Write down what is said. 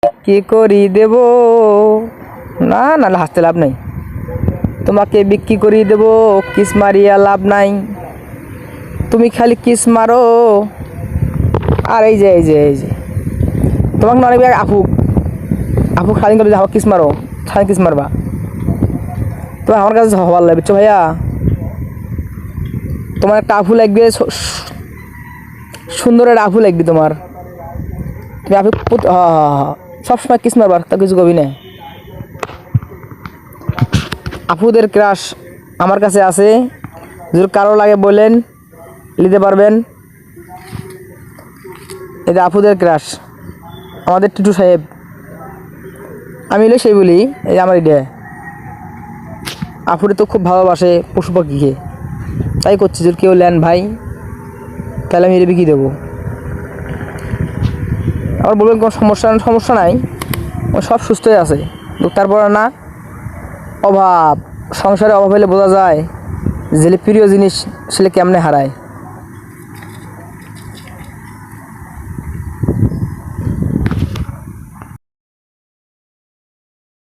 কি করি দেব না না হাসতে লাভ নাই, তোমাকে বিক্রি করি দেব কিস মারিয়া লাভ নাই, তুমি খালি কিস মারো। আর এই যে তোমাকে অনেক আপু আপু খালি করে যাও কিস মারো, খালি কিস মারবা। তো আমার কাছে হবার লাগবে বুঝছো ভাইয়া, তোমার একটা আফু লাগবে, সুন্দর একটা আফু লাগবে তোমার। তুমি আফু সবসময় কিস মারবার, তা কিছু কবি না। আফুদের ক্রাশ আমার কাছে আছে, যদি কারো লাগে বলেন নিতে পারবেন। এই যে আফুদের ক্রাশ আমাদের টিটু সাহেব, আমি হলে সেই বলি, এই যে আমার এটা আফুরে তো খুব ভালোবাসে পশু পাখিকে, তাই করছি যদি কেউ নেন ভাই তাহলে আমি এটা বিক্রি দেবো। আবার বলবেন কোনো সমস্যা নাই, ও সব সুস্থই আছে, তারপর না অভাব, সংসারে অভাব হলে বোঝা যায় যে প্রিয় জিনিস সে কেমনে হারায়।